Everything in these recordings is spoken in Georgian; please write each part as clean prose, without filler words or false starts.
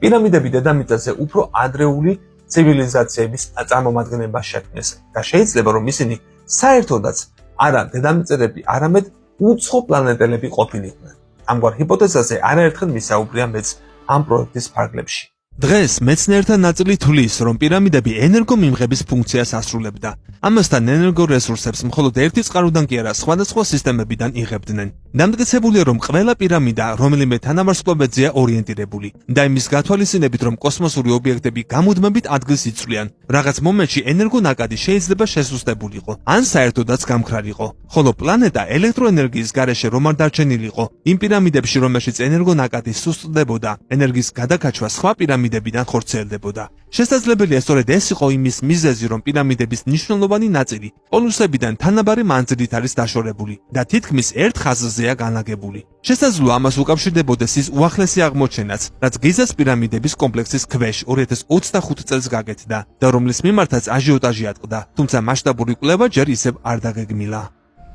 პირამიდები დედამიწაზე უფრო ადრეული ცივილიზაციების წარმომადგენლებას შექმნეს და შეიძლება რომ ისინი საერთოდაც არა დედამიწელები, არამედ უცხო პლანეტელები ყოფილიყვნენ. ამგვარ ჰიპოთეზაზე არაერთხელ ვისაუბრია მეც ამ პროექტის ფარგლებში. დღეს მეცნიერთა ნაწილი თვლის, რომ პირამიდები ენერგომიმღების ფუნქციას ასრულებდა. ამასთან ენერგორესურსებს მხოლოდ ერთი წყაროდან კი არა, სხვადასხვა სისტემებიდან იღებდნენ. დამტკიცებულია, რომ ყველა პირამიდა რომელიმე თანავარსკვლავედზეა ორიენტირებული და იმის გათვალისწინებით, რომ კოსმოსური ობიექტები გამუდმებით ადგილს იცვლიან, რაღაც მომენტში ენერგონაკადი შეიძლება შესუსტებულიყო, ან საერთოდაც გამქრალიყო, ხოლო პლანეტა ელექტროენერგიის გარეშე რომ არ დარჩენილიყო, იმ პირამიდებში, რომელშიც ენერგონაკადი სუსტდებოდა, ენერგიის გადაკაჩვა სხვა პირამიდებიდან ხორციელდებოდა. შესაძლებელია სწორედ ეს იყო იმის მიზეზი, რომ პირამიდების მნიშვნელოვანი ნაწილი პოლუსებიდან თანაბარი მანძილით არის დაშორებული და თითქმის ერთ ხაზზეა განლაგებული. შესაძლოა ამას უკავშირდებოდეს ის უახლესი აღმოჩენაც, რაც გიზას პირამიდების კომპლექსის ქვეშ 2025 წელს გაკეთდა და რომლის მიმართაც აჟიოტაჟი ატყდა, თუმცა მასშტაბური კვლევა ჯერ ისევ არ დაგეგმილა.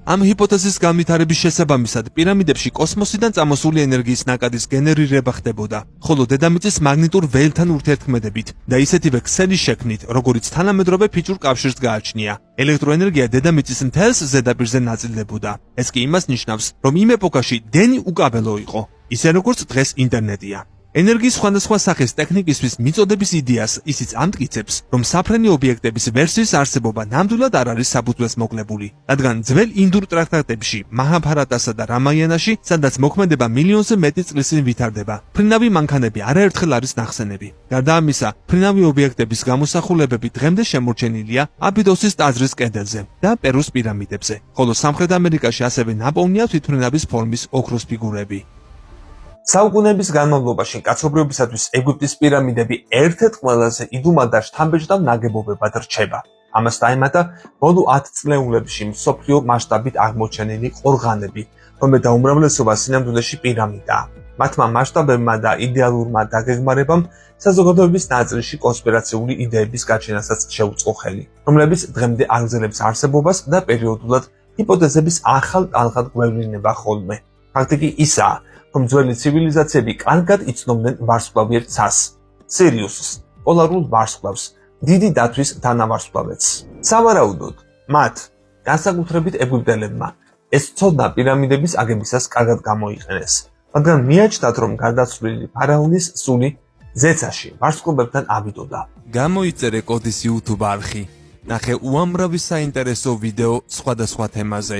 ამ ჰიპოთეზის განვითარების შესაბამისად პირამიდებში კოსმოსიდან წამოსული ენერგიის ნაკადის გენერირება ხდებოდა, ხოლო დედამიწის მაგნიტურ ველთან ურთიერთქმედებით და ისეთივე ქსელის შექმნით, როგორიც თანამედროვე ფიჭურ კავშირს გააჩნია. ელექტროენერგია დედამიწის მთელს ზედაპირზე ნაწილდებოდა. ეს კი იმას ნიშნავს, რომ იმ ეპოქაში დენი უკაბელო იყო, ისე როგორც დღეს ინტერნეტია. ენერგიის სხვადასხვა სახის ტექნიკისთვის მიწოდების იდეას ისიც ამტკიცებს, რომ საფრენი ობიექტების ვერსიის არსებობა ნამდვილად არ არის საფუძვლეს მოკლებული, რადგან ძველ ინდურ ტრაქტატებში, მაჰაბჰარატასა და რამაიანაში, სადაც მოქმედება მილიონზე მეტი წლის წინ ვითარდება, ფრინავი მანქანები არაერთხელ არის ნახსენები. გარდა ამისა, ფრინავი ობიექტების გამოსახულებები დღემდე შემორჩენილია აბიდოსის ტაძრის კედელზე და პერუს პირამიდებზე, ხოლო სამხრეთ ამერიკაში ასევე ნაპოვნია თვითმფრინავის ფორმის ოქროს ფიგურები. საუკუნეების განმავლობაში კაცობრიობისათვის ეგვიპტის პირამიდები ერთ-ერთ ყველაზე იდუმალ და შთამბეჭდავ ნაგებობებად რჩება. ამას დაემატა ბოლო 10 წლეულებში მსოფლიო მასშტაბით აღმოჩენილი ყორღანები, რომელთა უმრავლესობა სინამდვილეში პირამიდაა. მათმა მასშტაბებმა და იდეალურმა დაგეგმარებამ საზოგადოების ნაწილში კონსპირაციული იდეების გაჩენასაც შეუწყო ხელი, რომლებიც დღემდე აგრძელებს არსებობას და პერიოდულად ჰიპოთეზების ახალ ტალღად გვევლინება ხოლმე. ფაქტი კი ისაა, რომ ძველი ცივილიზაციები კარგად იცნობდნენ ვარსკვლავიერ ცას, სირიუსს, პოლარულ ვარსკვლავს, დიდი დათვის თანავარსკვლავედს. სავარაუდოდ, მათ, განსაკუთრებით ეგვიპტელებმა, ეს ცოდნა პირამიდების აგებისას კარგად გამოიყენეს, მაგრამ მიაჩნდათ, რომ გარდაცვლილი ფარაონის სული ზეცაში ვარსკვლავებთან ავიდოდა. გამოიწერე კოდის YouTube არხი. ნახე უამრავი საინტერესო ვიდეო სხვადასხვა თემაზე.